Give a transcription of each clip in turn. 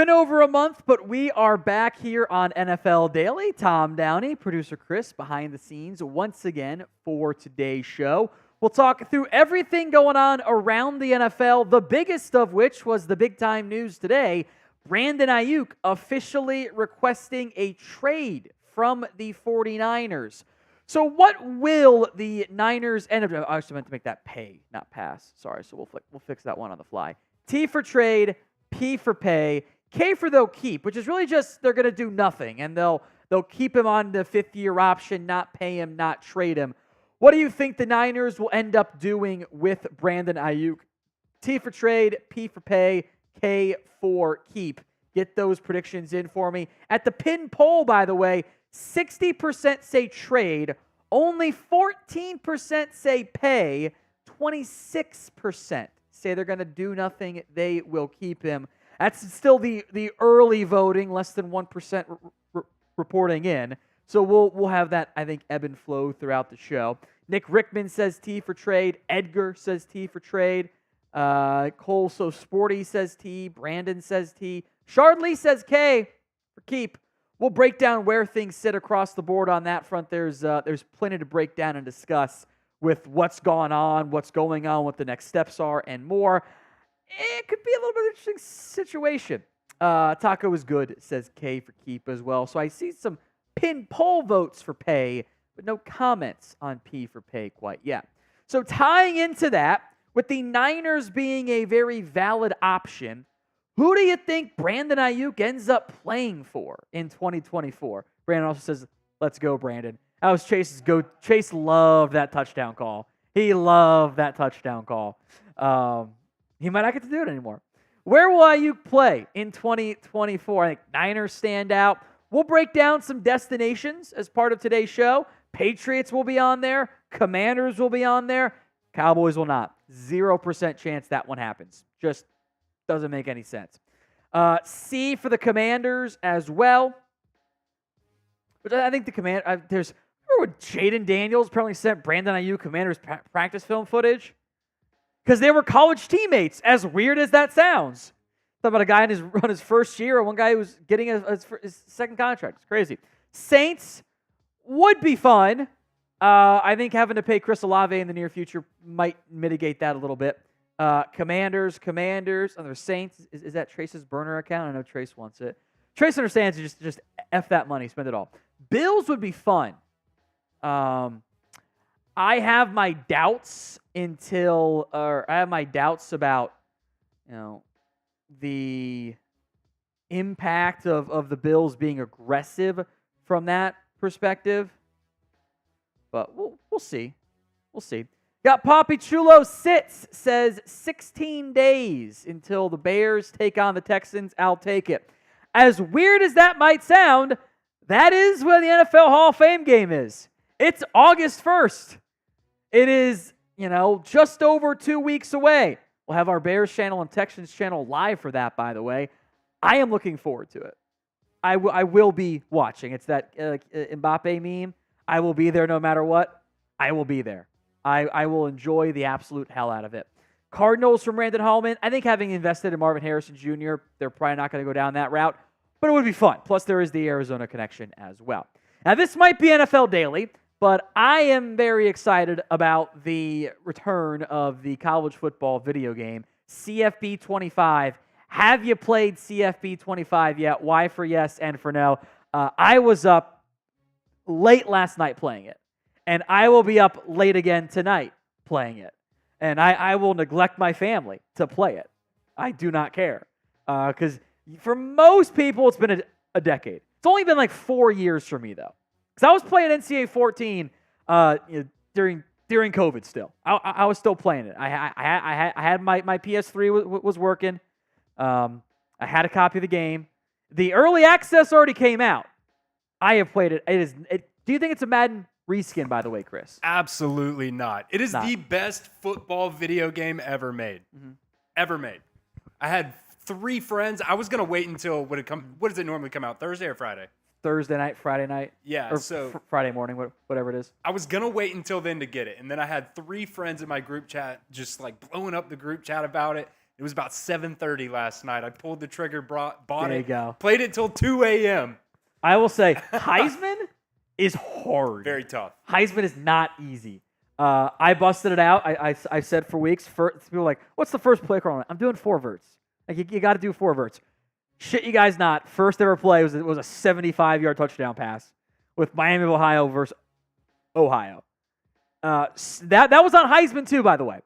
been over a month, but we are back here on NFL Daily. Tom Downey, producer Chris, behind the scenes once again for today's show. We'll talk through everything going on around the NFL, the biggest of which was the big-time news today. Brandon Aiyuk officially requesting a trade from the 49ers. So what will the Niners end up doing? I actually meant to make that pay, not pass. Sorry, so we'll fix that one on the fly. T for trade, P for pay, K for they'll keep, which is really just they're going to do nothing, and they'll keep him on the fifth-year option, not pay him, not trade him. What do you think the Niners will end up doing with Brandon Aiyuk? T for trade, P for pay, K for keep. Get those predictions in for me. At the pin poll, by the way, 60% say trade, only 14% say pay, 26% say they're going to do nothing, they will keep him. That's still the early voting, less than 1% reporting in. So we'll have that, I think, ebb and flow throughout the show. Nick Rickman says T for trade. Edgar says T for trade. Cole So Sporty says T. Brandon says T. Shardley says K for keep. We'll break down where things sit across the board on that front. There's plenty to break down and discuss with what's gone on, what's going on, what the next steps are, and more. It could be a little bit of an interesting situation. Taco is good, says K for keep as well. So I see some pin poll votes for pay, but no comments on P for pay quite yet. So tying into that, with the Niners being a very valid option, who do you think Brandon Aiyuk ends up playing for in 2024? Brandon also says, let's go, Brandon. That was Chase's go. Chase loved that touchdown call. He loved that touchdown call. He might not get to do it anymore. Where will Aiyuk play in 2024? I think Niners stand out. We'll break down some destinations as part of today's show. Patriots will be on there. Commanders will be on there. Cowboys will not. 0% chance that one happens. Just doesn't make any sense. C for the Commanders as well. But I think the remember when Jaden Daniels apparently sent Brandon Aiyuk Commanders practice film footage? Because they were college teammates, as weird as that sounds. Talk about a guy on his first year, and one guy who was getting his second contract. It's crazy. Saints would be fun. I think having to pay Chris Olave in the near future might mitigate that a little bit. Commanders, and there's Saints. Is that Trace's burner account? I know Trace wants it. Trace understands you just F that money, spend it all. Bills would be fun. I have my doubts about, the impact of the Bills being aggressive from that perspective. But we'll see. We'll see. Got Poppy Chulo sits, says 16 days until the Bears take on the Texans. I'll take it. As weird as that might sound, that is when the NFL Hall of Fame game is. It's August 1st. It is, just over 2 weeks away. We'll have our Bears channel and Texans channel live for that, by the way. I am looking forward to it. I will be watching. It's that Mbappe meme. I will be there no matter what. I will be there. I will enjoy the absolute hell out of it. Cardinals from Brandon Hallman. I think having invested in Marvin Harrison Jr., they're probably not going to go down that route, but it would be fun. Plus, there is the Arizona connection as well. Now, this might be NFL Daily, but I am very excited about the return of the college football video game, CFB 25. Have you played CFB 25 yet? Y for yes and for no. I was up late last night playing it, and I will be up late again tonight playing it. And I will neglect my family to play it. I do not care. Because for most people, it's been a decade. It's only been like 4 years for me, though. Because I was playing NCAA 14 during COVID still. I was still playing it. I had my PS3 was working. I had a copy of the game. The early access already came out. I have played it. Do you think it's a Madden reskin, by the way, Chris? Absolutely not. It is the best football video game ever made. Mm-hmm. Ever made. I had 3 friends. I was going to wait until, what does it normally come out, Thursday or Friday? Thursday night, Friday night. Yeah. Or so Friday morning, whatever it is. I was going to wait until then to get it. And then I had 3 friends in my group chat just like blowing up the group chat about it. It was about 7:30 last night. I pulled the trigger, bought There it, you go. played it till 2 a.m. I will say Heisman is hard. Very tough. Heisman is not easy. I busted it out. I said for weeks. People were like, what's the first play call? I'm doing 4 verts. Like you got to do 4 verts. Shit, you guys not. First ever play was a 75-yard touchdown pass with Miami of Ohio versus Ohio. That was on Heisman too, by the way.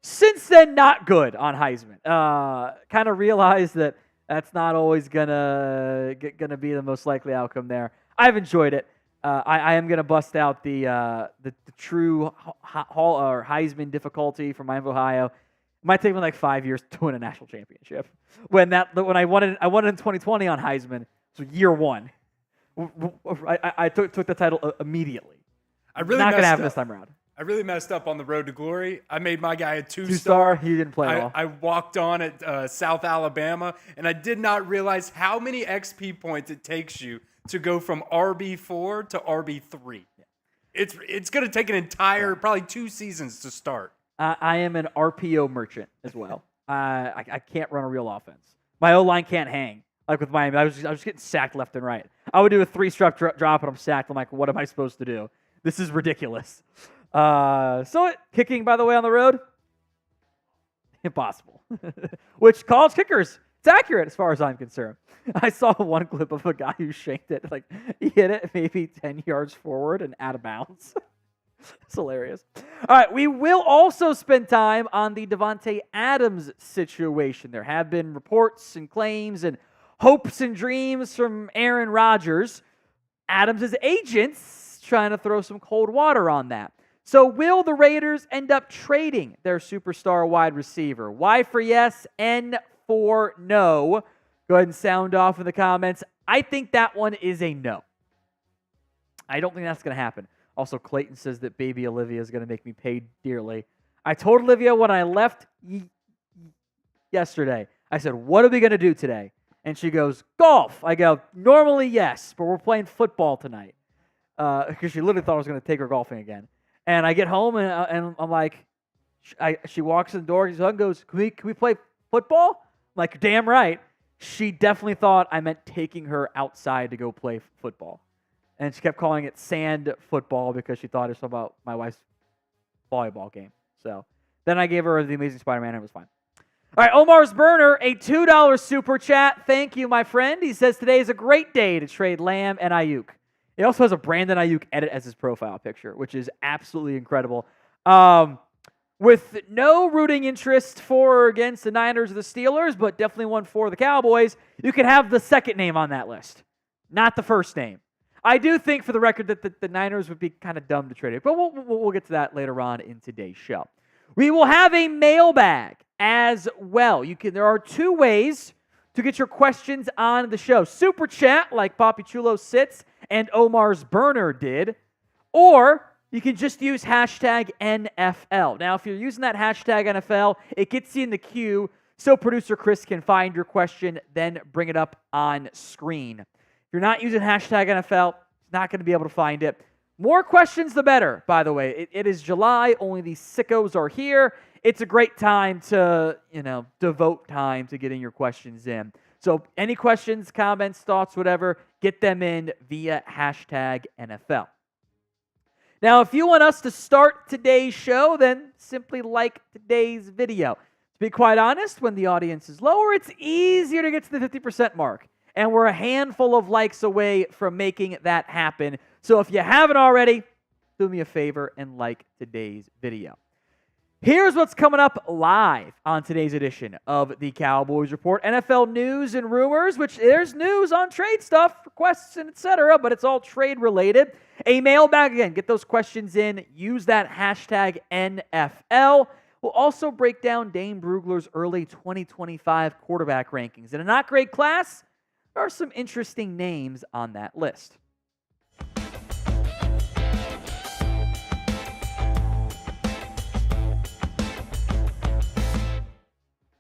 Since then, not good on Heisman. Kind of realized that that's not always gonna be the most likely outcome there. I've enjoyed it. I am gonna bust out the true Heisman difficulty for Miami of Ohio. It might take me like 5 years to win a national championship. When I won it in 2020 on Heisman, so year 1. I took the title immediately. Not gonna happen this time around. I really messed up on the road to glory. I made my guy a 2-star. 2-star. He didn't play at all. I walked on at South Alabama, and I did not realize how many XP points it takes you to go from RB4 to RB3. Yeah. It's going to take an entire, probably 2 seasons to start. I am an RPO merchant as well. I can't run a real offense. My O-line can't hang. Like with Miami, I was just getting sacked left and right. I would do a 3-step drop, and I'm sacked. I'm like, what am I supposed to do? This is ridiculous. Kicking, by the way, on the road, impossible. Which college kickers, it's accurate as far as I'm concerned. I saw one clip of a guy who shanked it, like he hit it maybe 10 yards forward and out of bounds. It's hilarious. All right, we will also spend time on the Davante Adams situation. There have been reports and claims and hopes and dreams from Aaron Rodgers. Adams' agents trying to throw some cold water on that. So will the Raiders end up trading their superstar wide receiver? Y for yes, N for no. Go ahead and sound off in the comments. I think that one is a no. I don't think that's going to happen. Also, Clayton says that baby Olivia is going to make me pay dearly. I told Olivia when I left yesterday, I said, what are we going to do today? And she goes, golf. I go, normally yes, but we're playing football tonight. Because she literally thought I was going to take her golfing again. And I get home, and I'm like, she walks in the door, and goes, can we play football? I'm like, damn right. She definitely thought I meant taking her outside to go play football. And she kept calling it sand football because she thought it was about my wife's volleyball game. So then I gave her the Amazing Spider-Man, and it was fine. All right, Omar's Burner, a $2 super chat. Thank you, my friend. He says, today is a great day to trade Lamb and Aiyuk. He also has a Brandon Aiyuk edit as his profile picture, which is absolutely incredible. With no rooting interest for or against the Niners or the Steelers, but definitely one for the Cowboys, you can have the second name on that list, not the first name. I do think, for the record, that the Niners would be kind of dumb to trade it, but we'll get to that later on in today's show. We will have a mailbag as well. There are 2 ways to get your questions on the show. Super chat, like Papi Chulo Sits and Omar's Burner did, or you can just use hashtag NFL. Now, if you're using that hashtag NFL, it gets you in the queue so producer Chris can find your question, then bring it up on screen. If you're not using hashtag NFL, he's not going to be able to find it. More questions, the better, by the way. It is July. Only the sickos are here. It's a great time to, devote time to getting your questions in. So any questions, comments, thoughts, whatever, get them in via hashtag NFL. Now, if you want us to start today's show, then simply like today's video. To be quite honest, when the audience is lower, it's easier to get to the 50% mark. And we're a handful of likes away from making that happen. So if you haven't already, do me a favor and like today's video. Here's what's coming up live on today's edition of the Cowboys Report. NFL news and rumors, which there's news on trade stuff, requests, and etc., but it's all trade related. A mailbag, again, get those questions in. Use that hashtag NFL. We'll also break down Dane Brugler's early 2025 quarterback rankings. In a not great class, there are some interesting names on that list.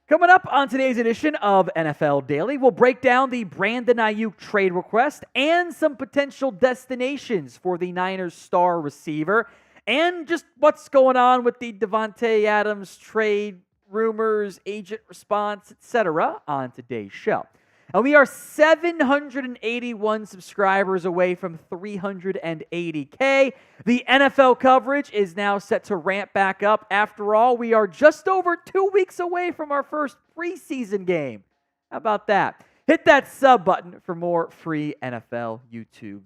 Coming up on today's edition of NFL Daily, we'll break down the Brandon Aiyuk trade request and some potential destinations for the Niners star receiver, and just what's going on with the Davante Adams trade rumors, agent response, etc. on today's show. And we are 781 subscribers away from 380K. The NFL coverage is now set to ramp back up. After all, we are just over 2 weeks away from our first preseason game. How about that? Hit that sub button for more free NFL YouTube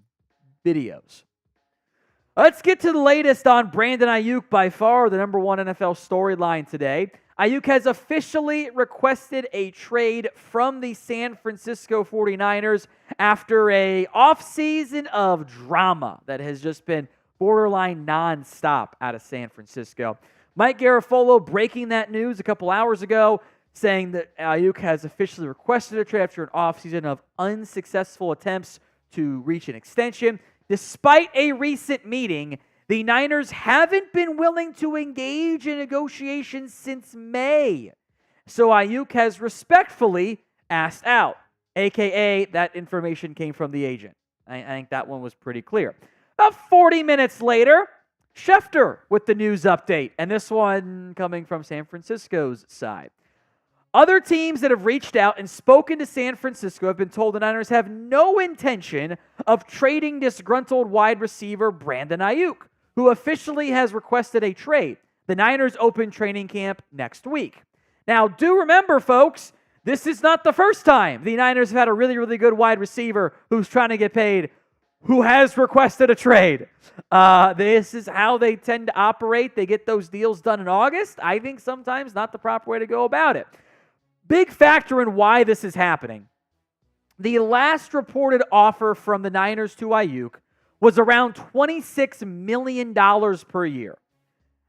videos. Let's get to the latest on Brandon Aiyuk, by far the number one NFL storyline today. Aiyuk has officially requested a trade from the San Francisco 49ers after an offseason of drama that has just been borderline nonstop out of San Francisco. Mike Garafolo breaking that news a couple hours ago, saying that Aiyuk has officially requested a trade after an offseason of unsuccessful attempts to reach an extension. Despite a recent meeting, the Niners haven't been willing to engage in negotiations since May. So Aiyuk has respectfully asked out, a.k.a. that information came from the agent. I think that one was pretty clear. About 40 minutes later, Schefter with the news update, and this one coming from San Francisco's side. Other teams that have reached out and spoken to San Francisco have been told the Niners have no intention of trading disgruntled wide receiver Brandon Aiyuk, who officially has requested a trade. The Niners open training camp next week. Now, do remember, folks, this is not the first time the Niners have had a really, really good wide receiver who's trying to get paid, who has requested a trade. This is how they tend to operate. They get those deals done in August. I think sometimes not the proper way to go about it. Big factor in why this is happening. The last reported offer from the Niners to Aiyuk was around $26 million per year.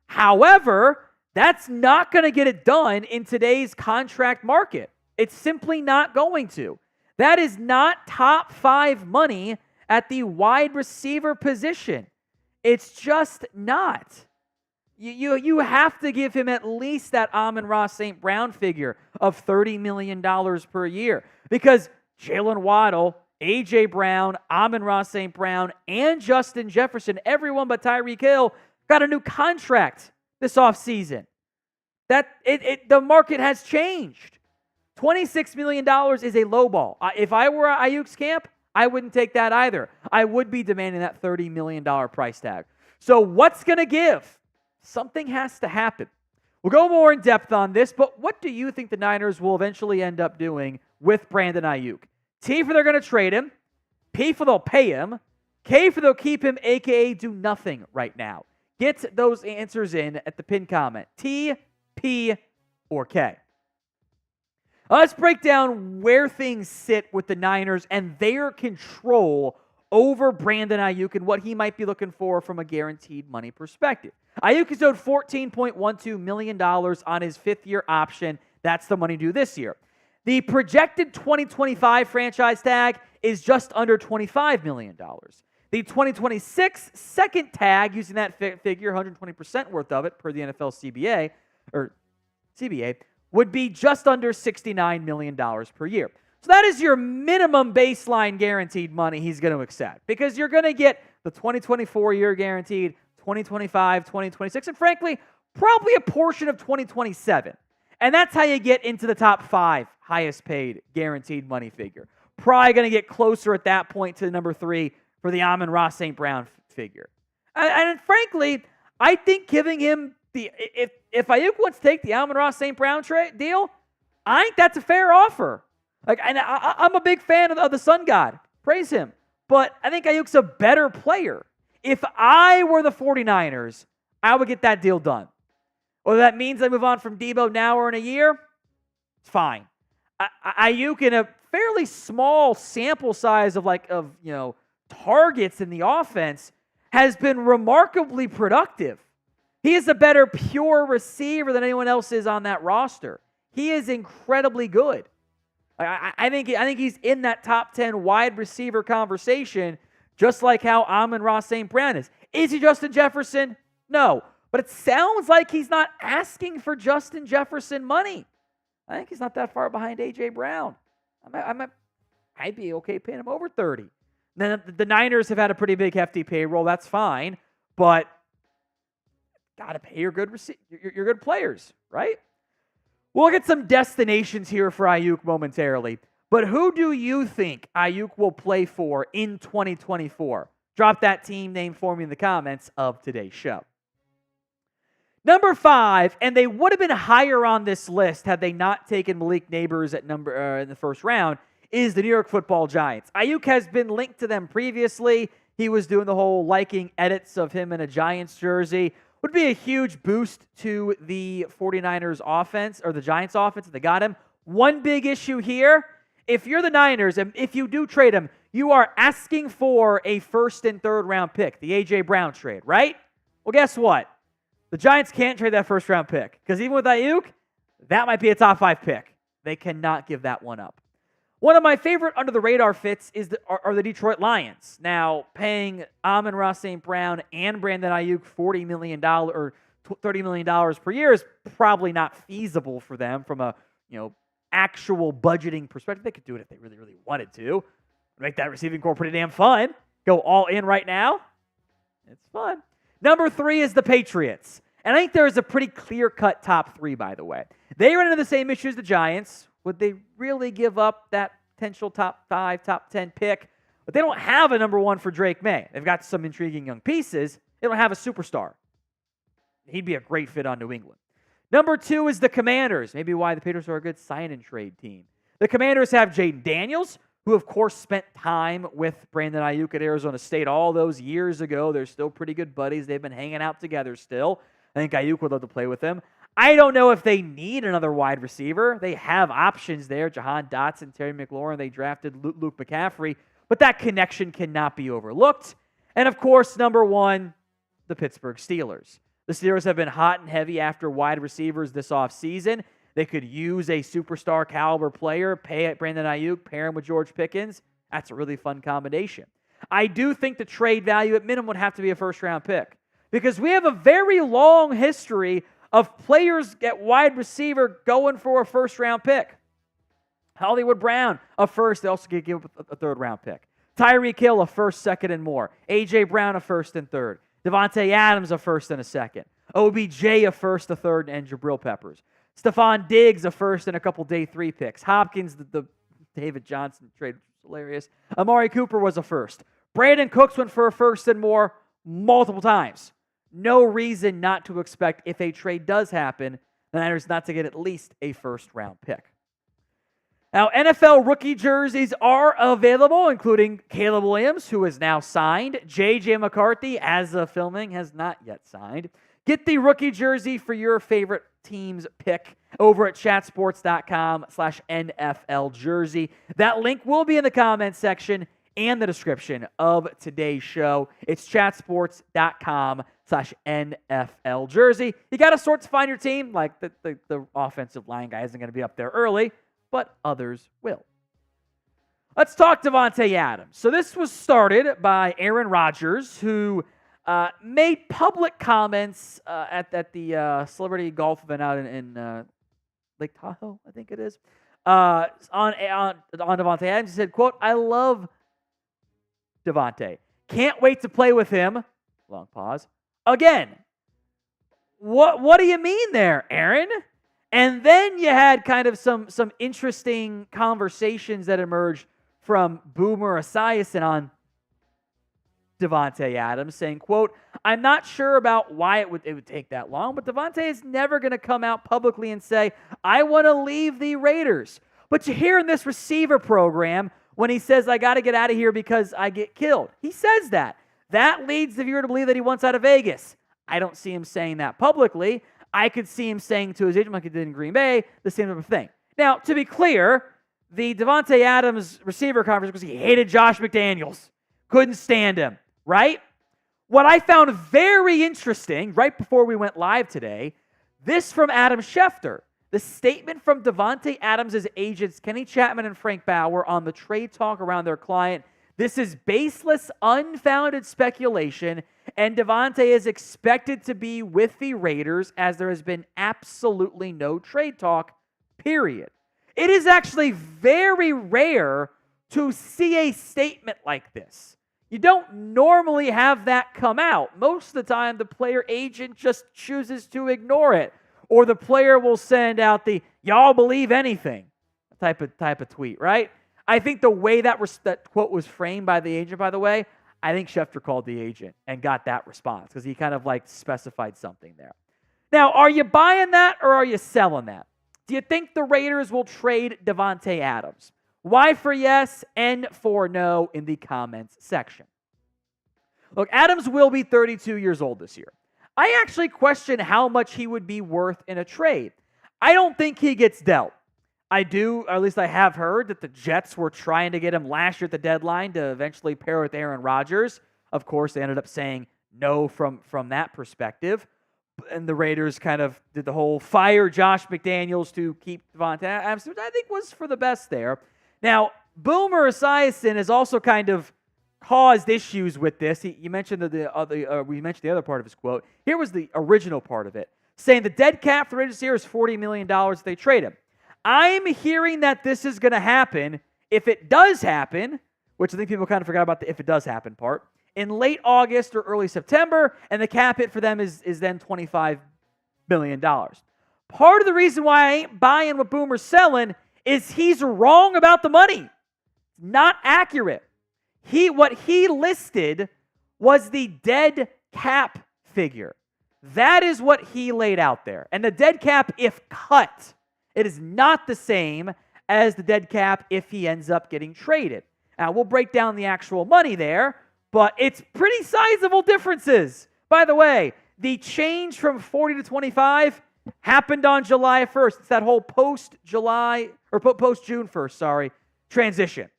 However, that's not going to get it done in today's contract market. It's simply not going to. That is not top 5 money at the wide receiver position. It's just not. You have to give him at least that Amon-Ra St. Brown figure of $30 million per year. Because Jalen Waddle, A.J. Brown, Amon-Ra St. Brown, and Justin Jefferson, everyone but Tyreek Hill, got a new contract this offseason. The market has changed. $26 million is a low ball. If I were Aiyuk's camp, I wouldn't take that either. I would be demanding that $30 million price tag. So what's going to give? Something has to happen. We'll go more in depth on this, but what do you think the Niners will eventually end up doing with Brandon Aiyuk? T for they're going to trade him. P for they'll pay him. K for they'll keep him, a.k.a. do nothing right now. Get those answers in at the pinned comment. T, P, or K. Let's break down where things sit with the Niners and their control over Brandon Aiyuk and what he might be looking for from a guaranteed money perspective. Aiyuk is owed $14.12 million on his 5th-year option. That's the money due this year. The projected 2025 franchise tag is just under $25 million. The 2026 second tag, using that figure, 120% worth of it per the NFL CBA, would be just under $69 million per year. So that is your minimum baseline guaranteed money he's going to accept, because you're going to get the 2024 year guaranteed, 2025, 2026, and frankly, probably a portion of 2027. And that's how you get into the top 5 highest paid guaranteed money figure. Probably going to get closer at that point to number 3 for the Amon-Ra St. Brown figure. And frankly, I think giving him if Aiyuk wants to take the Amon-Ra St. Brown deal, I think that's a fair offer. And I'm a big fan of the Sun God. Praise him. But I think Aiyuk's a better player. If I were the 49ers, I would get that deal done. Whether that means I move on from Debo now or in a year, it's fine. Aiyuk, in a fairly small sample size of targets in the offense, has been remarkably productive. He is a better pure receiver than anyone else is on that roster. He is incredibly good. I think he's in that top 10 wide receiver conversation, just like how Amon-Ra St. Brown is. Is he Justin Jefferson? No. But it sounds like he's not asking for Justin Jefferson money. I think he's not that far behind A.J. Brown. I'd be okay paying him over 30. Then the Niners have had a pretty big hefty payroll. That's fine. But got to pay your good players, right? We'll look at some destinations here for Aiyuk momentarily. But who do you think Aiyuk will play for in 2024? Drop that team name for me in the comments of today's show. Number 5, and they would have been higher on this list had they not taken Malik Nabers at in the first round, is the New York Football Giants. Aiyuk has been linked to them previously. He was doing the whole liking edits of him in a Giants jersey. Would be a huge boost to the 49ers offense, or the Giants offense if they got him. One big issue here, if you're the Niners, and if you do trade him, you are asking for a first and third round pick, the A.J. Brown trade, right? Well, guess what? The Giants can't trade that first round pick, because even with Aiyuk, that might be a top 5 pick. They cannot give that one up. One of my favorite under-the-radar fits are the Detroit Lions. Now, paying Amon-Ra St. Brown and Brandon Aiyuk $40 million or $30 million per year is probably not feasible for them from a actual budgeting perspective. They could do it if they really, really wanted to. Make that receiving core pretty damn fun. Go all in right now. It's fun. Number 3 is the Patriots. And I think there is a pretty clear-cut top 3, by the way. They run into the same issue as the Giants. Would they really give up that potential top 5, top 10 pick? But they don't have a number 1 for Drake May. They've got some intriguing young pieces. They don't have a superstar. He'd be a great fit on New England. Number 2 is the Commanders. Maybe why the Patriots are a good sign-and-trade team. The Commanders have Jaden Daniels, who, of course, spent time with Brandon Aiyuk at Arizona State all those years ago. They're still pretty good buddies. They've been hanging out together still. I think Aiyuk would love to play with him. I don't know if they need another wide receiver. They have options there. Jahan Dotson, Terry McLaurin. They drafted Luke McCaffrey. But that connection cannot be overlooked. And, of course, number 1, the Pittsburgh Steelers. The Steelers have been hot and heavy after wide receivers this offseason. They could use a superstar caliber player, pay Brandon Aiyuk, pair him with George Pickens. That's a really fun combination. I do think the trade value at minimum would have to be a first-round pick, because we have a very long history of players at wide receiver going for a first-round pick. Hollywood Brown, a first. They also could give up a third-round pick. Tyreek Hill, a first, second, and more. A.J. Brown, a first and third. Davante Adams, a first and a second. OBJ, a first, a third, and Jabril Peppers. Stephon Diggs, a first, and a couple day 3 picks. Hopkins, the David Johnson trade, was hilarious. Amari Cooper was a first. Brandon Cooks went for a first and more multiple times. No reason not to expect, if a trade does happen, the Niners not to get at least a first-round pick. Now, NFL rookie jerseys are available, including Caleb Williams, who is now signed. J.J. McCarthy, as of filming, has not yet signed. Get the rookie jersey for your favorite team's pick over at chatsports.com/NFL jersey. That link will be in the comments section and the description of today's show. It's chatsports.com/NFL jersey. You got to sort to find your team. Like the offensive line guy isn't going to be up there early, but others will. Let's talk Davante Adams. So this was started by Aaron Rodgers, who made public comments at the celebrity golf event out in Lake Tahoe, I think it is, on Davante Adams. He said, quote, "I love Davante. Can't wait to play with him." Long pause. Again, what do you mean there, Aaron? And then you had kind of some interesting conversations that emerged from Boomer Esiason on Davante Adams, saying, quote, "I'm not sure about why it would take that long, but Davante is never going to come out publicly and say, I want to leave the Raiders. But you hear in this receiver program when he says, I got to get out of here because I get killed. He says that. That leads the viewer to believe that he wants out of Vegas. I don't see him saying that publicly. I could see him saying to his agent, like he did in Green Bay, the same type of thing. Now, to be clear, the Davante Adams receiver conference was he hated Josh McDaniels. Couldn't stand him. Right? What I found very interesting right before we went live today, this from Adam Schefter. The statement from Davante Adams' agents, Kenny Chapman and Frank Bauer, on the trade talk around their client. This is baseless, unfounded speculation, and Davante is expected to be with the Raiders as there has been absolutely no trade talk, period. It is actually very rare to see a statement like this. You don't normally have that come out. Most of the time, the player agent just chooses to ignore it. or the player will send out the "y'all believe anything" type of tweet, right? I think the way that quote was framed by the agent, by the way, I think Schefter called the agent and got that response because he kind of like specified something there. Now, are you buying that or are you selling that? Do you think the Raiders will trade Davante Adams? Y for yes, N for no in the comments section. Look, Adams will be 32 years old this year. I actually question how much he would be worth in a trade. I don't think he gets dealt. I do, or at least I have heard, that the Jets were trying to get him last year at the deadline to eventually pair with Aaron Rodgers. Of course, they ended up saying no from that perspective. And the Raiders kind of did the whole fire Josh McDaniels to keep Davante Adams, which I think was for the best there. Now, Boomer Esiason has also kind of caused issues with this. You mentioned we mentioned the other part of his quote. Here was the original part of it, saying the dead cap for the Raiders here is $40 million if they trade him. I'm hearing that this is going to happen if it does happen, which I think people kind of forgot about the if it does happen part, in late August or early September, and the cap hit for them is then $25 million. Part of the reason why I ain't buying what Boomer's selling is he's wrong about the money. Not accurate. What he listed was the dead cap figure. That is what he laid out there. And the dead cap, if cut, it is not the same as the dead cap if he ends up getting traded. Now, we'll break down the actual money there, but it's pretty sizable differences. By the way, the change from 40 to 25 happened on July 1st. It's that whole post-June 1st, transition.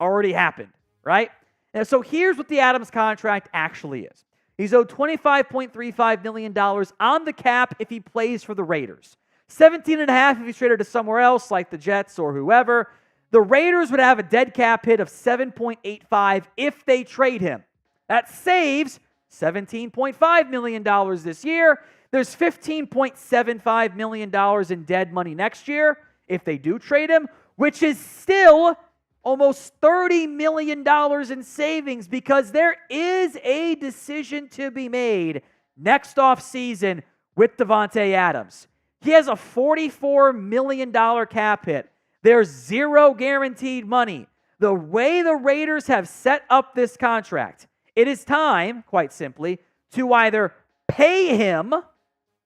Already happened, right? And so here's what the Adams contract actually is. He's owed $25.35 million on the cap if he plays for the Raiders. $17.5 if he's traded to somewhere else like the Jets or whoever. The Raiders would have a dead cap hit of $7.85 if they trade him. That saves $17.5 million this year. There's $15.75 million in dead money next year if they do trade him, which is still almost $30 million in savings because there is a decision to be made next offseason with Davante Adams. He has a $44 million cap hit. There's zero guaranteed money. The way the Raiders have set up this contract, it is time, quite simply, to either pay him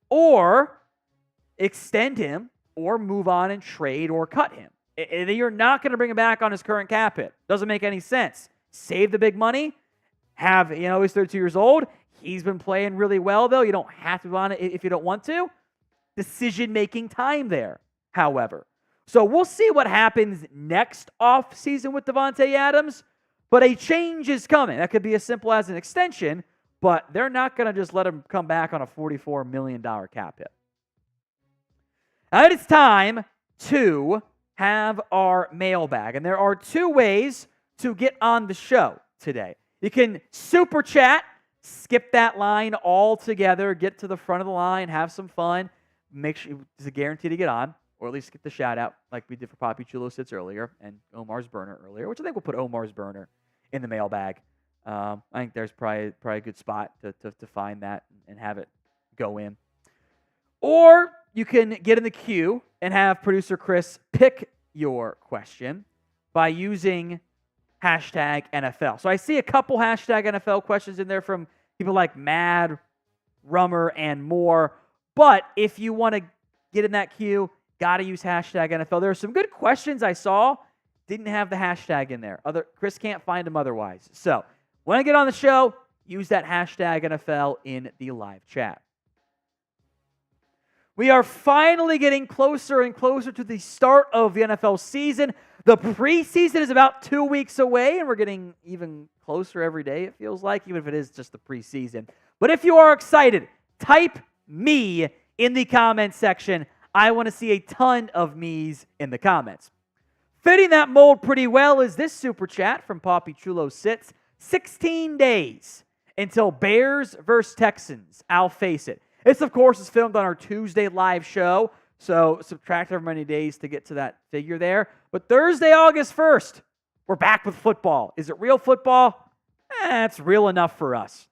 or extend him or move on and trade or cut him. You're not going to bring him back on his current cap hit. Doesn't make any sense. Save the big money. He's 32 years old. He's been playing really well, though. You don't have to move on it if you don't want to. Decision-making time there, however. So we'll see what happens next offseason with Davante Adams, but a change is coming. That could be as simple as an extension, but they're not going to just let him come back on a $44 million cap hit. Now it is time to have our mailbag, and there are two ways to get on the show today. You can super chat, skip that line altogether, get to the front of the line, have some fun, make sure it's a guarantee to get on, or at least get the shout out like we did for Poppy Chulo Sits earlier and Omar's Burner earlier, which I think we'll put Omar's Burner in the mailbag. I think there's probably a good spot to find that and have it go in. Or you can get in the queue and have producer Chris pick your question by using hashtag NFL. So I see a couple hashtag NFL questions in there from people like Mad, Rummer, and more. But if you want to get in that queue, got to use hashtag NFL. There are some good questions I saw. Didn't have the hashtag in there. Chris can't find them otherwise. So when I get on the show, use that hashtag NFL in the live chat. We are finally getting closer and closer to the start of the NFL season. The preseason is about 2 weeks away, and we're getting even closer every day, it feels like, even if it is just the preseason. But if you are excited, type me in the comments section. I want to see a ton of me's in the comments. Fitting that mold pretty well is this super chat from Poppy Chulo Sits. 16 days until Bears versus Texans. I'll face it. This, of course, is filmed on our Tuesday live show, so subtract however many days to get to that figure there. But Thursday, August 1st, we're back with football. Is it real football? It's real enough for us.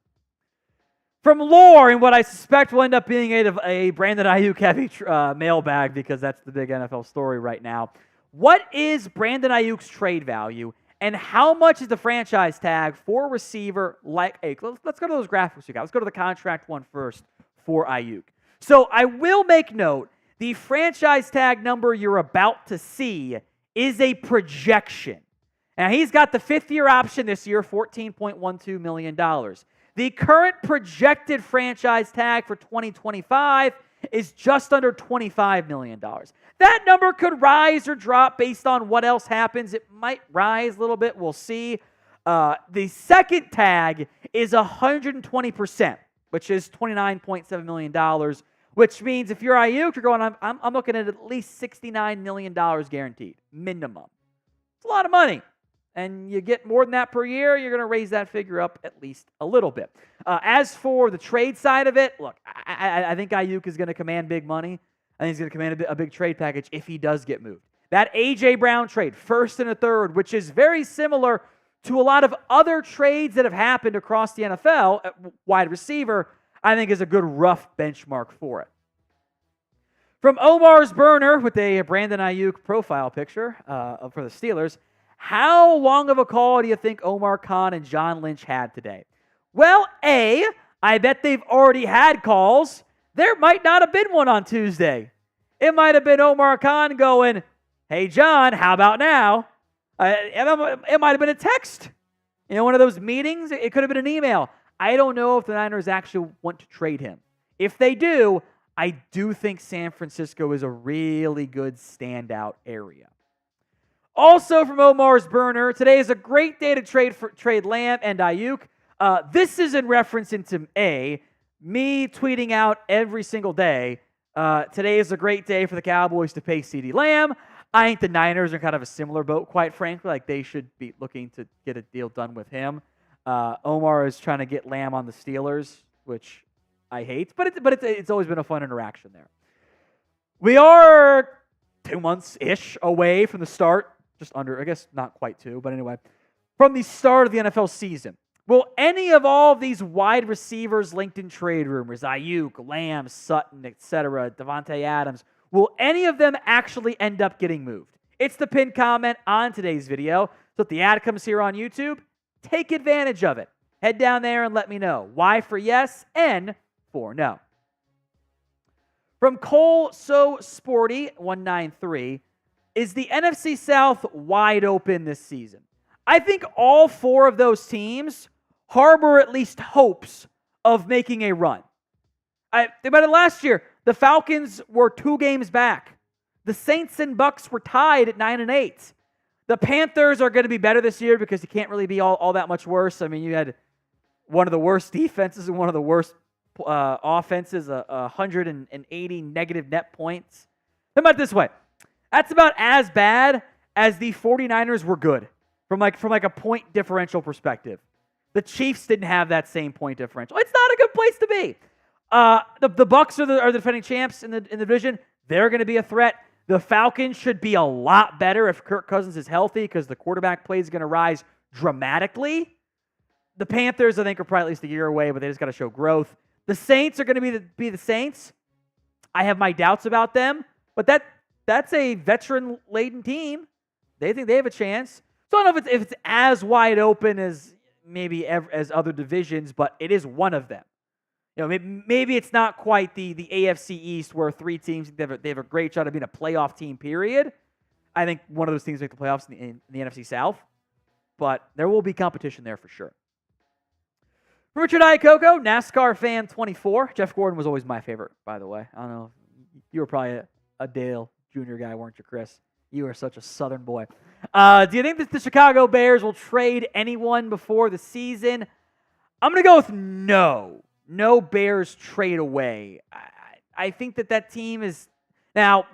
From lore and what I suspect will end up being a Brandon Aiyuk heavy mailbag because that's the big NFL story right now. What is Brandon Aiyuk's trade value, and how much is the franchise tag for a receiver like Aiyuk? Let's go to those graphics you got. Let's go to the contract one first for Aiyuk. So I will make note, the franchise tag number you're about to see is a projection. Now, he's got the fifth-year option this year, $14.12 million. The current projected franchise tag for 2025 is just under $25 million. That number could rise or drop based on what else happens. It might rise a little bit. We'll see. The second tag is 120%, which is $29.7 million, which means if you're Aiyuk, you're going, I'm looking at least $69 million guaranteed, minimum. It's a lot of money. And you get more than that per year, you're going to raise that figure up at least a little bit. As for the trade side of it, look, I think Aiyuk is going to command big money. I think he's going to command a big trade package if he does get moved. That A.J. Brown trade, first and a third, which is very similar to a lot of other trades that have happened across the NFL at wide receiver, I think is a good rough benchmark for it. From Omar's burner with a Brandon Aiyuk profile picture for the Steelers, how long of a call do you think Omar Khan and John Lynch had today? Well, A, I bet they've already had calls. There might not have been one on Tuesday. It might have been Omar Khan going, hey, John, how about now? It might have been a text. One of those meetings. It could have been an email. I don't know if the Niners actually want to trade him. If they do, I do think San Francisco is a really good standout area. Also from Omar's burner, today is a great day to trade Lamb and Aiyuk. This is in reference into me tweeting out every single day. Today is a great day for the Cowboys to pay CeeDee Lamb. I think the Niners are kind of a similar boat, quite frankly. Like they should be looking to get a deal done with him. Omar is trying to get Lamb on the Steelers, which I hate, but it's always been a fun interaction there. We are 2 months-ish away from the start. Just under, I guess not quite 2, but anyway, from the start of the NFL season. Will any of all of these wide receivers linked in trade rumors, Aiyuk, Lamb, Sutton, etc., Davante Adams, will any of them actually end up getting moved? It's the pinned comment on today's video. So if the ad comes here on YouTube, take advantage of it. Head down there and let me know. Y for yes, N for no. From Cole So Sporty 193, is the NFC South wide open this season? I think all 4 of those teams harbor at least hopes of making a run. They about it last year. The Falcons were 2 games back. The Saints and Bucks were tied at 9-8. The Panthers are going to be better this year because you can't really be all that much worse. I mean, you had one of the worst defenses and one of the worst offenses, 180 negative net points. Think about it this way. That's about as bad as the 49ers were good from a point differential perspective. The Chiefs didn't have that same point differential. It's not a good place to be. The Bucks are the defending champs in the division. They're going to be a threat. The Falcons should be a lot better if Kirk Cousins is healthy because the quarterback play is going to rise dramatically. The Panthers, I think, are probably at least a year away, but they just got to show growth. The Saints are going to be the Saints. I have my doubts about them, but that's a veteran-laden team. They think they have a chance. So I don't know if it's as wide open as maybe as other divisions, but it is one of them. Maybe it's not quite the AFC East where 3 teams they have a great shot of being a playoff team. Period. I think one of those teams make the playoffs in the NFC South, but there will be competition there for sure. Richard Iacoco, NASCAR fan 24. Jeff Gordon was always my favorite, by the way. I don't know. You were probably a Dale Jr. guy, weren't you, Chris? You are such a Southern boy. Do you think that the Chicago Bears will trade anyone before the season? I'm going to go with no. No Bears trade away. I think that team is... Now,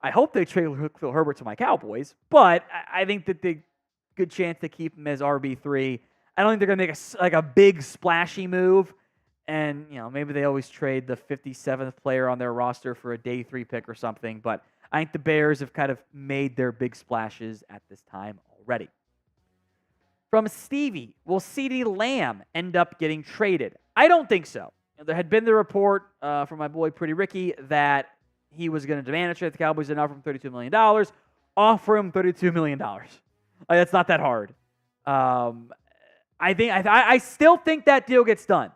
I hope they trade Phil Herbert to my Cowboys, but I think that the good chance to keep him as RB3. I don't think they're going to make a big splashy move. And, maybe they always trade the 57th player on their roster for a day 3 pick or something, but I think the Bears have kind of made their big splashes at this time already. From Stevie, will CeeDee Lamb end up getting traded? I don't think so. there had been the report from my boy Pretty Ricky that he was going to demand a trade. The Cowboys didn't offer him $32 million. Offer him $32 million. That's not that hard. I still think that deal gets done.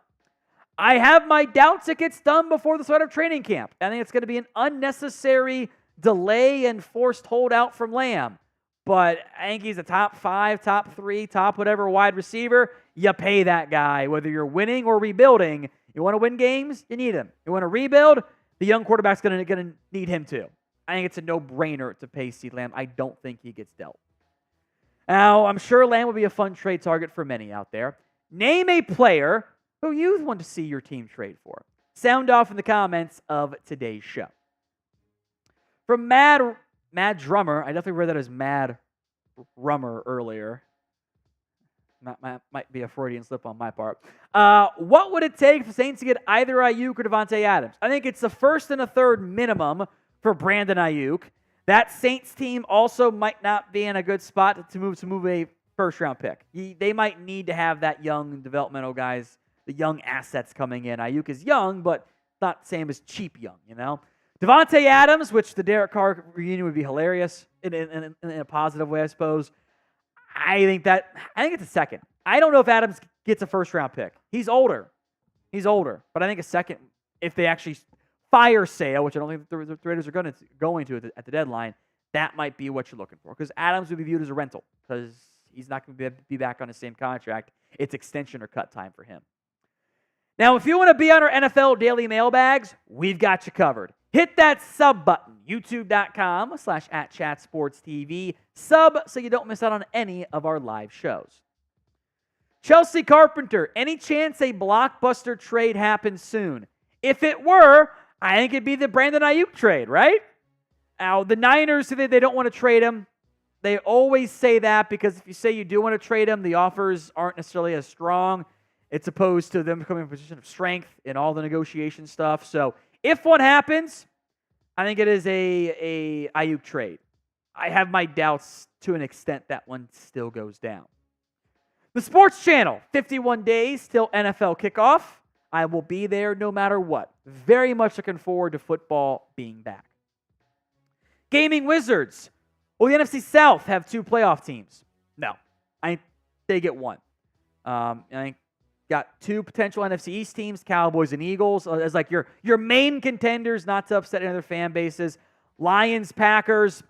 I have my doubts it gets done before the start of training camp. I think it's going to be an unnecessary delay and forced holdout from Lamb. But I think he's a top 5, top 3, top whatever wide receiver. You pay that guy, whether you're winning or rebuilding. You want to win games? You need him. You want to rebuild? The young quarterback's going to need him too. I think it's a no-brainer to pay CeeDee Lamb. I don't think he gets dealt. Now, I'm sure Lamb would be a fun trade target for many out there. Name a player who you want to see your team trade for. Sound off in the comments of today's show. From Mad Drummer, I definitely read that as Mad Rummer earlier. Might be a Freudian slip on my part. What would it take for Saints to get either Aiyuk or Davante Adams? I think it's the first and a third minimum for Brandon Aiyuk. That Saints team also might not be in a good spot to move a first-round pick. They might need to have that young developmental guys, the young assets coming in. Aiyuk is young, but not the same as cheap young, you know? Davante Adams, which the Derek Carr reunion would be hilarious in a positive way, I suppose. I think it's a second. I don't know if Adams gets a first-round pick. He's older. But I think a second, if they actually fire sale, which I don't think the Raiders are going to at the deadline, that might be what you're looking for. Because Adams would be viewed as a rental because he's not going to be back on the same contract. It's extension or cut time for him. Now, if you want to be on our NFL Daily Mailbags, we've got you covered. Hit that sub button, youtube.com/@chatsportstv. Sub so you don't miss out on any of our live shows. Chelsea Carpenter, any chance a blockbuster trade happens soon? If it were, I think it'd be the Brandon Aiyuk trade, right? Now, the Niners say they don't want to trade him. They always say that because if you say you do want to trade him, the offers aren't necessarily as strong. It's opposed to them becoming in a position of strength in all the negotiation stuff. So if one happens, I think it is a Aiyuk trade. I have my doubts to an extent that one still goes down. The Sports Channel, 51 days till NFL kickoff. I will be there no matter what. Very much looking forward to football being back. Gaming Wizards. Will the NFC South have 2 playoff teams? No. I think they get 1. I think got 2 potential NFC East teams, Cowboys and Eagles, as like your main contenders, not to upset any other fan bases. Lions, Packers,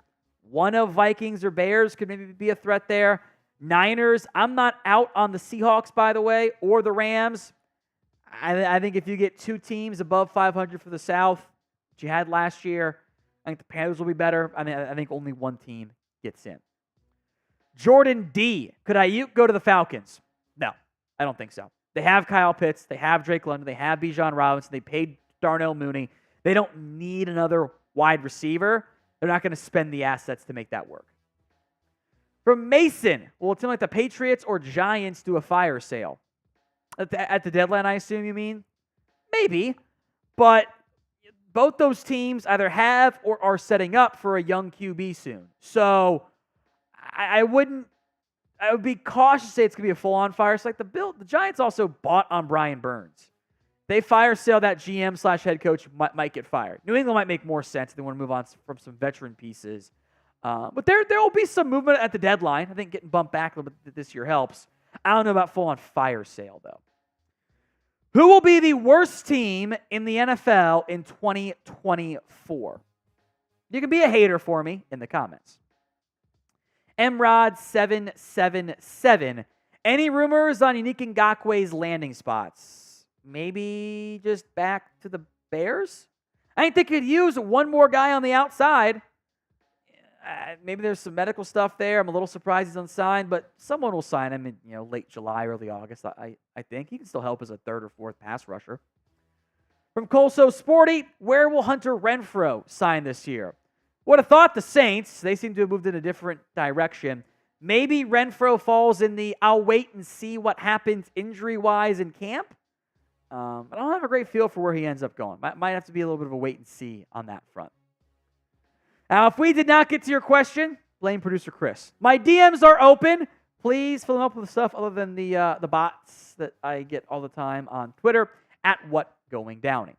one of Vikings or Bears could maybe be a threat there. Niners, I'm not out on the Seahawks, by the way, or the Rams. I think if you get 2 teams above 500 for the South, which you had last year, I think the Panthers will be better. I think only 1 team gets in. Jordan D. Could Aiyuk go to the Falcons? No, I don't think so. They have Kyle Pitts. They have Drake London. They have Bijan Robinson. They paid Darnell Mooney. They don't need another wide receiver. They're not going to spend the assets to make that work. From Mason, will it seem like the Patriots or Giants do a fire sale? At the deadline, I assume you mean? Maybe. But both those teams either have or are setting up for a young QB soon. So I would be cautious to say it's going to be a full-on fire sale. Like the Giants also bought on Brian Burns. They fire sale that GM/head coach might get fired. New England might make more sense if they want to move on from some veteran pieces. But there will be some movement at the deadline. I think getting bumped back a little bit this year helps. I don't know about full-on fire sale, though. Who will be the worst team in the NFL in 2024? You can be a hater for me in the comments. Emrod777. Any rumors on Unique Ngakwe's landing spots? Maybe just back to the Bears? I think they could use one more guy on the outside. Maybe there's some medical stuff there. I'm a little surprised he's unsigned, but someone will sign him in late July, early August. I think he can still help as a 3rd or 4th pass rusher. From Colso Sporty, where will Hunter Renfrow sign this year? Would have thought the Saints. They seem to have moved in a different direction. Maybe Renfrow falls in the I'll wait and see what happens injury-wise in camp. I don't have a great feel for where he ends up going. Might have to be a little bit of a wait and see on that front. Now, if we did not get to your question, blame producer Chris. My DMs are open. Please fill them up with stuff other than the bots that I get all the time on Twitter, going Downey.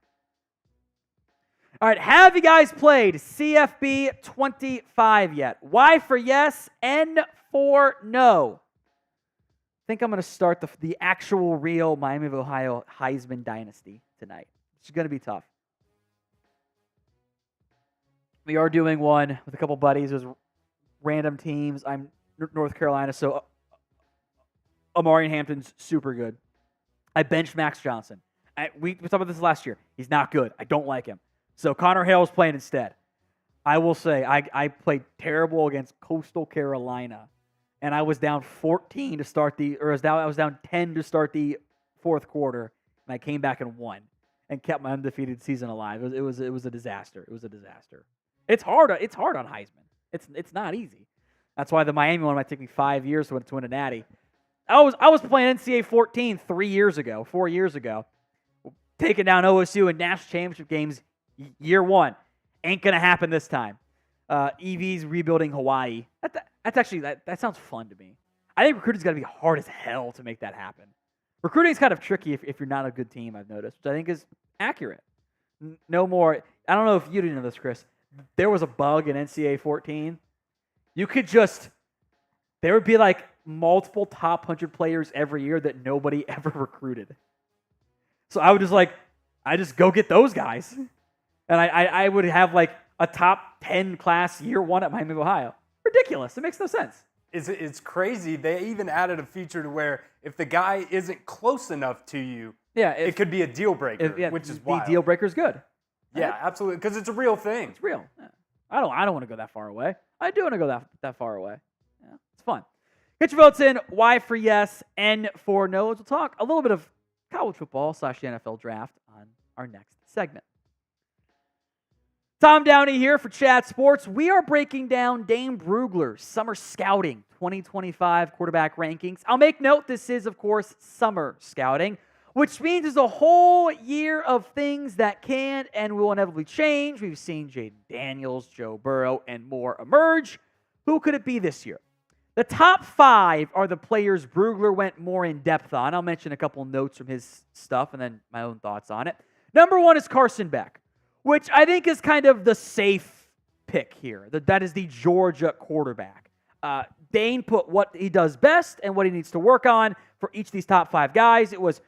All right, have you guys played CFB 25 yet? Y for yes, N for no. I think I'm going to start the actual real Miami of Ohio Heisman dynasty tonight. It's going to be tough. We are doing one with a couple buddies. There's random teams. I'm North Carolina, so Amari Hampton's super good. I benched Max Johnson. We talked about this last year. He's not good. I don't like him. So Connor Hale's playing instead. I will say I played terrible against Coastal Carolina, and I was down 14 to start I was down 10 to start the fourth quarter, and I came back and won and kept my undefeated season alive. It was a disaster. It was a disaster. It's hard on Heisman. It's not easy. That's why the Miami one might take me 5 years to win a natty. I was playing NCAA 14 4 years ago, taking down OSU in national championship games year one. Ain't gonna happen this time. EV's rebuilding Hawaii. That sounds fun to me. I think recruiting's got to be hard as hell to make that happen. Recruiting's kind of tricky if you're not a good team, I've noticed, which I think is accurate. No more. I don't know if you didn't know this, Chris. There was a bug in NCAA 14. You could there would be like multiple top 100 players every year that nobody ever recruited. So I would just go get those guys. And I would have like a top 10 class year one at Miami of Ohio. Ridiculous. It makes no sense. It's crazy. They even added a feature to where if the guy isn't close enough to you, it could be a deal breaker, which is wild. The deal breaker's good. Yeah, absolutely, because it's a real thing. It's real. Yeah. I don't want to go that far away. I do want to go that far away. Yeah, it's fun. Get your votes in. Y for yes, N for no. We'll talk a little bit of college football / the NFL draft on our next segment. Tom Downey here for Chat Sports. We are breaking down Dane Brugler's Summer Scouting 2025 quarterback rankings. I'll make note this is, of course, Summer Scouting, which means there's a whole year of things that can and will inevitably change. We've seen Jaden Daniels, Joe Burrow, and more emerge. Who could it be this year? The top 5 are the players Brugler went more in depth on. I'll mention a couple notes from his stuff and then my own thoughts on it. Number 1 is Carson Beck, which I think is kind of the safe pick here. That is the Georgia quarterback. Dane put what he does best and what he needs to work on for each of these top 5 guys. It was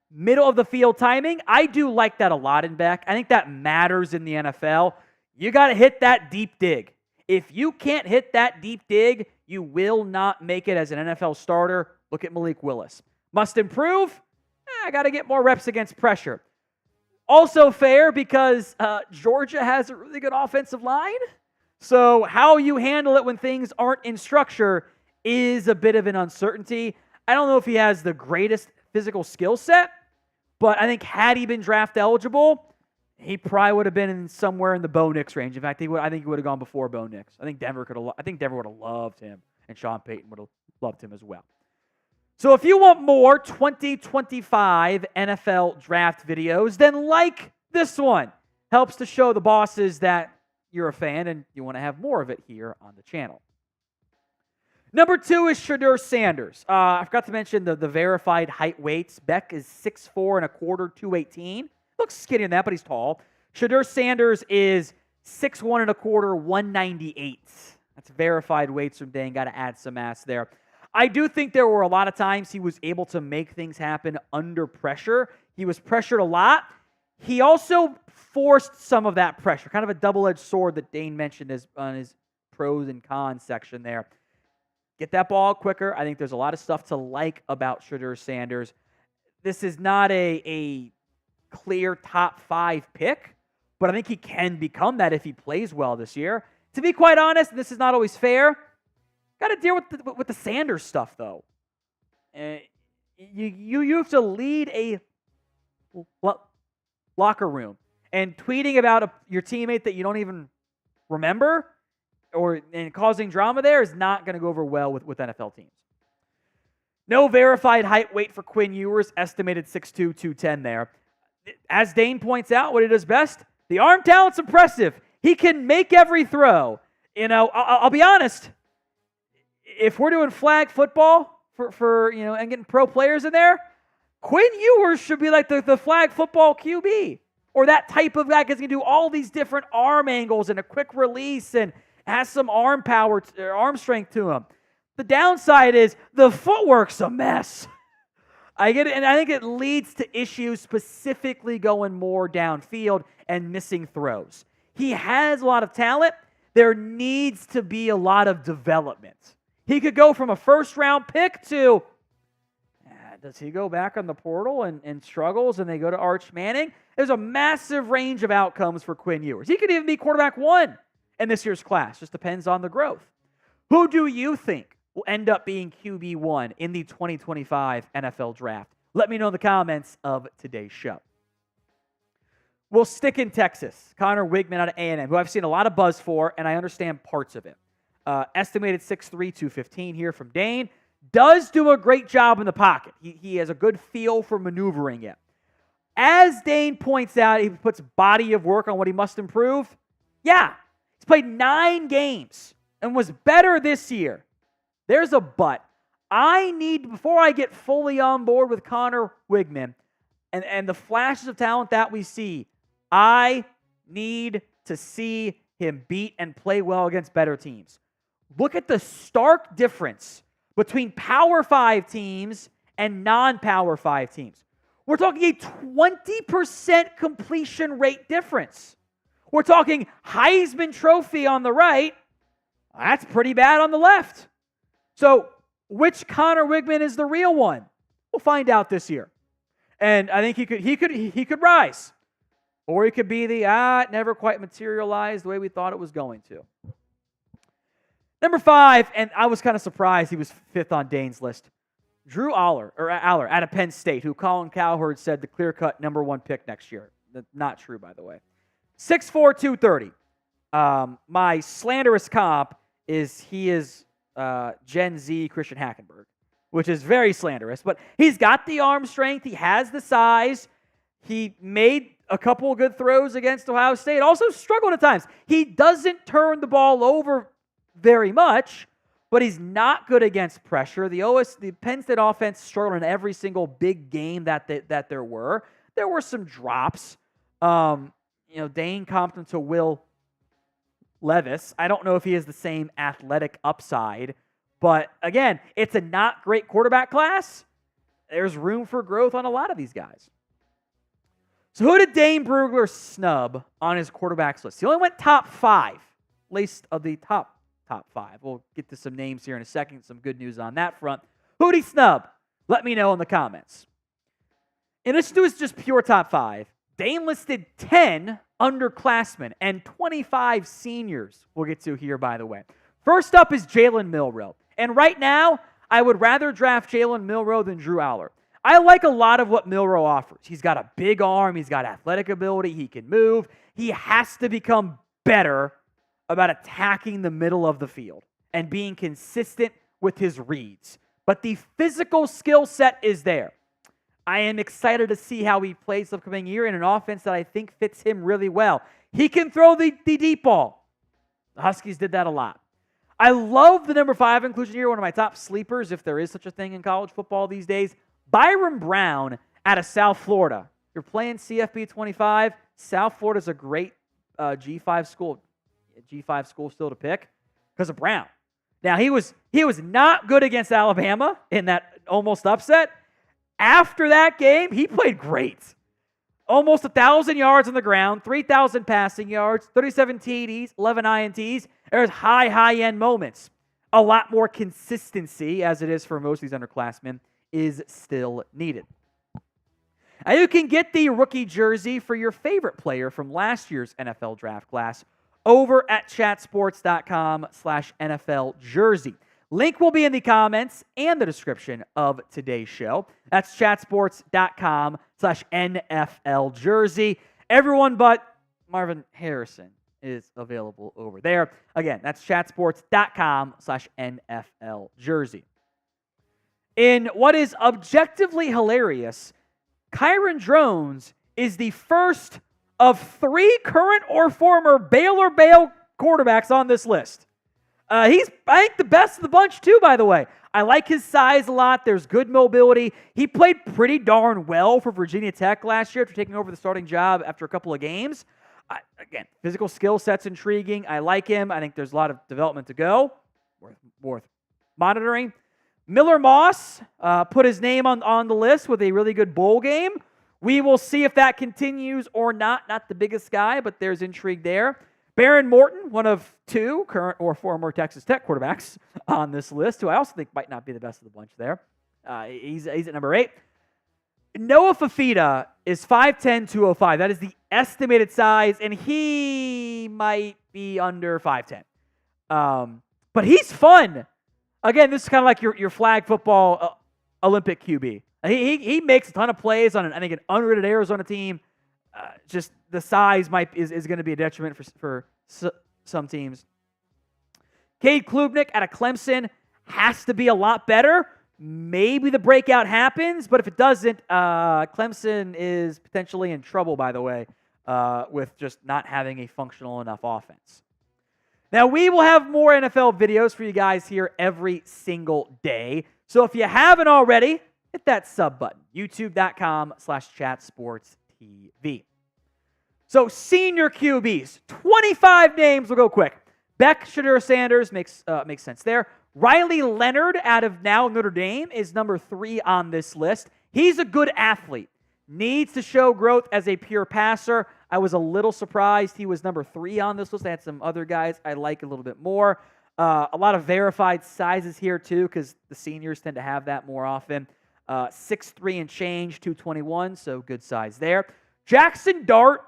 middle of the field timing. I do like that a lot in Beck. I think that matters in the NFL. You got to hit that deep dig. If you can't hit that deep dig, you will not make it as an NFL starter. Look at Malik Willis. Must improve? I got to get more reps against pressure. Also fair because Georgia has a really good offensive line. So how you handle it when things aren't in structure is a bit of an uncertainty. I don't know if he has the greatest physical skill set, but I think had he been draft eligible, he probably would have been somewhere in the Bo Nix range. In fact, I think he would have gone before Bo Nix. I think Denver would have loved him, and Sean Payton would have loved him as well. So if you want more 2025 NFL draft videos, then like this one. Helps to show the bosses that you're a fan and you want to have more of it here on the channel. Number 2 is Shedeur Sanders. I forgot to mention the verified height weights. Beck is 6'4", 218. Looks skinny in that, but he's tall. Shedeur Sanders is 6'1", 198. That's verified weights from Dane. Got to add some mass there. I do think there were a lot of times he was able to make things happen under pressure. He was pressured a lot. He also forced some of that pressure, kind of a double-edged sword that Dane mentioned on his pros and cons section there. Get that ball quicker. I think there's a lot of stuff to like about Shedeur Sanders. This is not a clear top 5 pick, but I think he can become that if he plays well this year. To be quite honest, this is not always fair. Got to deal with the Sanders stuff, though. You have to lead a locker room, and tweeting about your teammate that you don't even remember and causing drama there is not going to go over well with NFL teams. No verified height weight for Quinn Ewers, estimated 6'2", 210 there. As Dane points out, what he does best, the arm talent's impressive. He can make every throw. I'll be honest. If we're doing flag football for and getting pro players in there, Quinn Ewers should be like the flag football QB or that type of guy because he can do all these different arm angles and a quick release and has some arm power, arm strength to him. The downside is the footwork's a mess. I get it, and I think it leads to issues specifically going more downfield and missing throws. He has a lot of talent. There needs to be a lot of development. He could go from a first-round pick to, does he go back on the portal and struggles and they go to Arch Manning? There's a massive range of outcomes for Quinn Ewers. He could even be quarterback 1 in this year's class. Just depends on the growth. Who do you think will end up being QB1 in the 2025 NFL Draft? Let me know in the comments of today's show. We'll stick in Texas. Connor Wigman out of A&M, who I've seen a lot of buzz for, and I understand parts of it. Estimated 6'3", 215 here from Dane. Does do a great job in the pocket. He has a good feel for maneuvering it. As Dane points out, he puts body of work on what he must improve. Yeah, he's played 9 games and was better this year. There's a but. I need, before I get fully on board with Connor Wigman and the flashes of talent that we see, I need to see him beat and play well against better teams. Look at the stark difference between Power 5 teams and non-Power 5 teams. We're talking a 20% completion rate difference. We're talking Heisman Trophy on the right. That's pretty bad on the left. So, which Connor Wigman is the real one? We'll find out this year. And I think he could rise. Or he could be the, it never quite materialized the way we thought it was going to. Number 5, and I was kind of surprised he was 5th on Dane's list. Drew Aller out of Penn State, who Colin Cowherd said the clear-cut number 1 pick next year. Not true, by the way. 6'4", 230. My slanderous comp is he is Gen Z Christian Hackenberg, which is very slanderous. But he's got the arm strength. He has the size. He made a couple of good throws against Ohio State. Also struggled at times. He doesn't turn the ball over very much, but he's not good against pressure. The Penn State offense struggled in every single big game that there were. There were some drops. Dane comped him to Will Levis. I don't know if he has the same athletic upside, but again, it's a not great quarterback class. There's room for growth on a lot of these guys. So who did Dane Brugler snub on his quarterbacks list? He only went top 5, least of the top 5. We'll get to some names here in a second, some good news on that front. Who did he snub? Let me know in the comments. In addition to his just pure top 5, Dane listed 10 underclassmen and 25 seniors we'll get to here, by the way. First up is Jalen Milroe. And right now, I would rather draft Jalen Milroe than Drew Aller. I like a lot of what Milroe offers. He's got a big arm. He's got athletic ability. He can move. He has to become better about attacking the middle of the field and being consistent with his reads. But the physical skill set is there. I am excited to see how he plays the upcoming year in an offense that I think fits him really well. He can throw the deep ball. The Huskies did that a lot. I love the number 5 inclusion here, one of my top sleepers, if there is such a thing in college football these days. Byron Brown out of South Florida. You're playing CFB 25. South Florida's a great G5 school. G5 school still to pick because of Brown. Now, he was not good against Alabama in that almost upset. After that game, he played great. Almost 1,000 yards on the ground, 3,000 passing yards, 37 TDs, 11 INTs. There's high-end moments. A lot more consistency, as it is for most of these underclassmen, is still needed. Now, you can get the rookie jersey for your favorite player from last year's NFL draft class over at chatsports.com/NFL jersey. Link will be in the comments and the description of today's show. That's chatsports.com/NFL jersey. Everyone but Marvin Harrison is available over there. Again, that's chatsports.com/NFL jersey. In what is objectively hilarious, Kyron Drones is the first of 3 current or former Baylor quarterbacks on this list. He's, I think, the best of the bunch, too, by the way. I like his size a lot. There's good mobility. He played pretty darn well for Virginia Tech last year after taking over the starting job after a couple of games. Again, physical skill set's intriguing. I like him. I think there's a lot of development to go. Worth monitoring. Miller Moss put his name on the list with a really good bowl game. We will see if that continues or not. Not the biggest guy, but there's intrigue there. Baron Morton, one of two current or former Texas Tech quarterbacks on this list, who I also think might not be the best of the bunch there. He's at number 8. Noah Fafita is 5'10", 205. That is the estimated size, and he might be under 5'10". But he's fun. Again, this is kind of like your flag football Olympic QB. He makes a ton of plays on, I think, an unrated Arizona team. Just the size is going to be a detriment for some teams. Cade Klubnik out of Clemson has to be a lot better. Maybe the breakout happens, but if it doesn't, Clemson is potentially in trouble, by the way, with just not having a functional enough offense. Now, we will have more NFL videos for you guys here every single day. So if you haven't already, hit that sub button, youtube.com/chatsportstv. So senior QBs, 25 names. We'll go quick. Beck, Shadur Sanders makes sense there. Riley Leonard out of now Notre Dame is number 3 on this list. He's a good athlete. Needs to show growth as a pure passer. I was a little surprised he was number 3 on this list. I had some other guys I like a little bit more. A lot of verified sizes here too, because the seniors tend to have that more often. 6'3" and change, 221, so good size there. Jackson Dart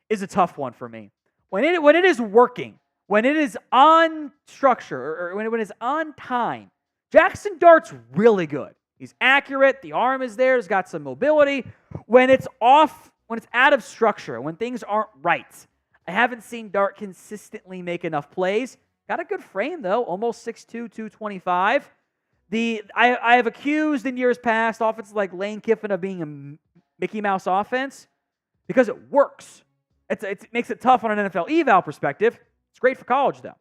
is a tough one for me. When it is working, when it is on structure, or when it is on time, Jackson Dart's really good. He's accurate. The arm is there. He's got some mobility. When it's off, when it's out of structure, when things aren't right, I haven't seen Dart consistently make enough plays. Got a good frame, though, almost 6'2", 225. I have accused in years past offenses like Lane Kiffin of being a Mickey Mouse offense because it works. It makes it tough on an NFL eval perspective. It's great for college, though.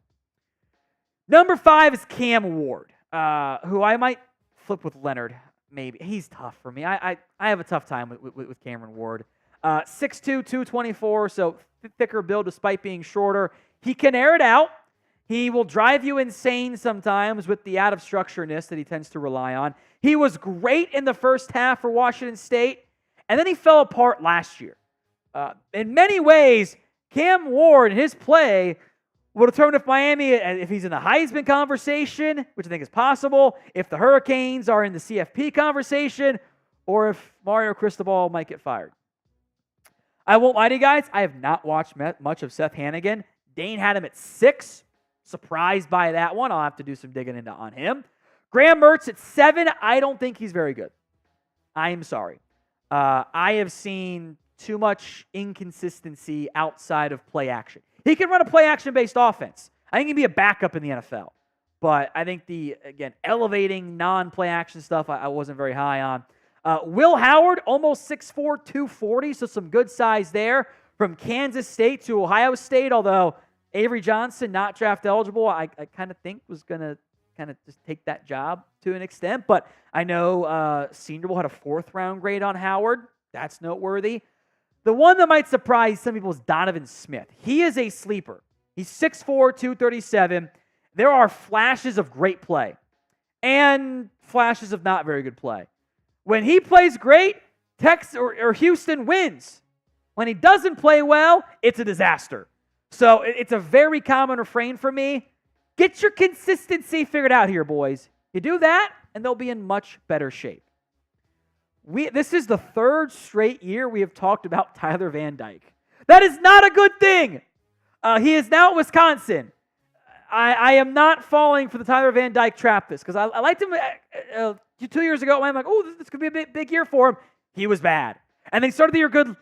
Number 5 is Cam Ward, who I might flip with Leonard, maybe. He's tough for me. I have a tough time with Cameron Ward. 6'2", 224, so thicker build despite being shorter. He can air it out. He will drive you insane sometimes with the out-of-structureness that he tends to rely on. He was great in the first half for Washington State, and then he fell apart last year. In many ways, Cam Ward and his play will determine if Miami, if he's in the Heisman conversation, which I think is possible, if the Hurricanes are in the CFP conversation, or if Mario Cristobal might get fired. I won't lie to you guys, I have not watched much of Seth Hannigan. Dane had him at 6. Surprised by that one. I'll have to do some digging on him. Graham Mertz at 7. I don't think he's very good. I am sorry. I have seen too much inconsistency outside of play action. He can run a play action-based offense. I think he'd be a backup in the NFL. But I think elevating non-play action stuff I wasn't very high on. Will Howard, almost 6'4", 240, so some good size there. From Kansas State to Ohio State, although Avery Johnson, not draft eligible, I kind of think was going to kind of just take that job to an extent. But I know Senior Bowl had a 4th-round grade on Howard. That's noteworthy. The one that might surprise some people is Donovan Smith. He is a sleeper. He's 6'4", 237. There are flashes of great play and flashes of not very good play. When he plays great, Texas or Houston wins. When he doesn't play well, it's a disaster. So it's a very common refrain for me. Get your consistency figured out here, boys. You do that, and they'll be in much better shape. This is the 3rd straight year we have talked about Tyler Van Dyke. That is not a good thing. He is now at Wisconsin. I am not falling for the Tyler Van Dyke trap because I liked him 2 years ago. I'm like, oh, this could be a big year for him. He was bad. And they started the year good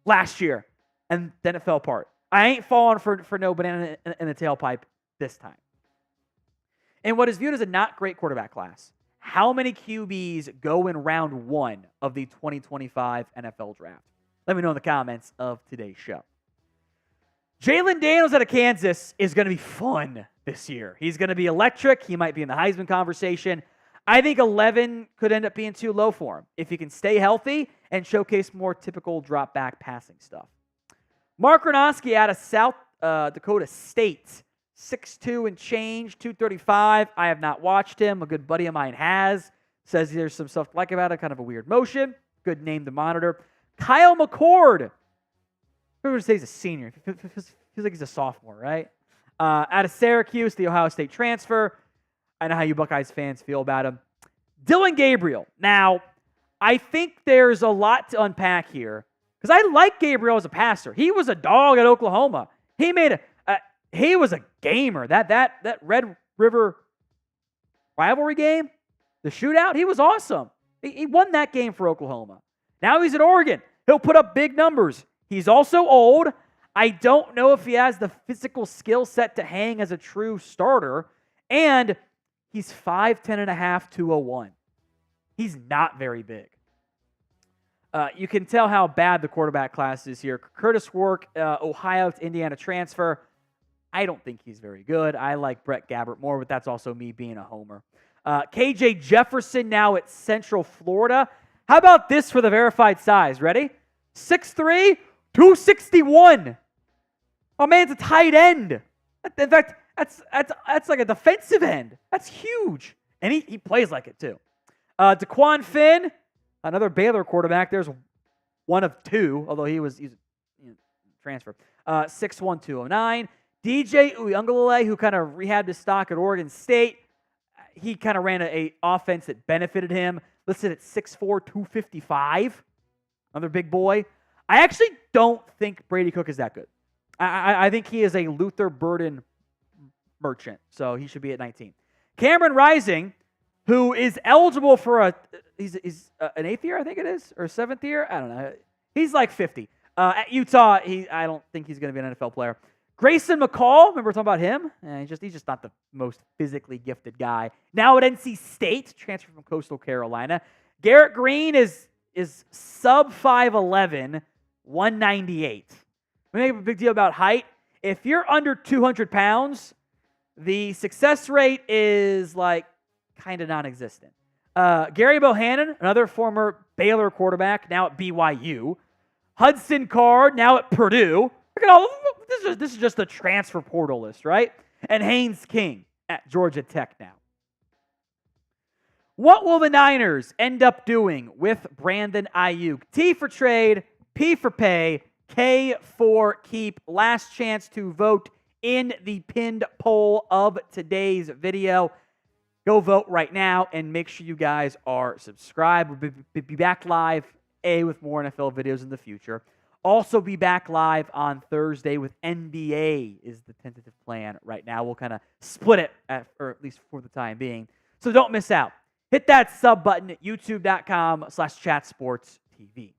last year, and then it fell apart. I ain't falling for no banana in the tailpipe this time. And what is viewed as a not great quarterback class, how many QBs go in round 1 of the 2025 NFL Draft? Let me know in the comments of today's show. Jalen Daniels out of Kansas is going to be fun this year. He's going to be electric. He might be in the Heisman conversation. I think 11 could end up being too low for him if he can stay healthy and showcase more typical drop back passing stuff. Mark Gronowski out of South Dakota State, 6'2" and change, 235. I have not watched him. A good buddy of mine has. Says there's some stuff to like about it, kind of a weird motion. Good name to monitor. Kyle McCord. Who would say he's a senior? Feels like he's a sophomore, right? Out of Syracuse, the Ohio State transfer. I know how you Buckeyes fans feel about him. Dylan Gabriel. Now, I think there's a lot to unpack here because I like Gabriel as a passer. He was a dog at Oklahoma. He was a gamer. That Red River rivalry game, the shootout, he was awesome. He won that game for Oklahoma. Now he's at Oregon. He'll put up big numbers. He's also old. I don't know if he has the physical skill set to hang as a true starter. And he's 5'10 and a half, 201. He's not very big. You can tell how bad the quarterback class is here. Curtis Work, Ohio to Indiana transfer. I don't think he's very good. I like Brett Gabbert more, but that's also me being a homer. KJ Jefferson now at Central Florida. How about this for the verified size? Ready? 6'3", 261. Oh, man, it's a tight end. In fact, that's like a defensive end. That's huge. And he plays like it, too. DeQuan Finn, another Baylor quarterback. There's one of two, although he's transfer. 6'1", 209. DJ Uiagalelei, who kind of rehabbed his stock at Oregon State. He kind of ran an offense that benefited him. Listed at 6'4", 255. Another big boy. I actually don't think Brady Cook is that good. I think he is a Luther Burden merchant, so he should be at 19. Cameron Rising, who is eligible for he's an 8th year, I think it is, or 7th year. I don't know. He's like 50. At Utah, I don't think he's going to be an NFL player. Grayson McCall, remember talking about him? He's just not the most physically gifted guy. Now at NC State, transferred from Coastal Carolina. Garrett Green is sub 5'11", 198. We make a big deal about height. If you're under 200 pounds, the success rate is like kind of non-existent. Gary Bohannon, another former Baylor quarterback, now at BYU. Hudson Card, now at Purdue. Look at all this is just the transfer portal list, right? And Haynes King at Georgia Tech now. What will the Niners end up doing with Brandon Aiyuk? T for trade, P for pay, K for keep. Last chance to vote in the pinned poll of today's video. Go vote right now and make sure you guys are subscribed. We'll be back live, with more NFL videos in the future. Also be back live on Thursday with NBA is the tentative plan right now. We'll kind of split it, or at least for the time being. So don't miss out. Hit that sub button at youtube.com/chatsportstv.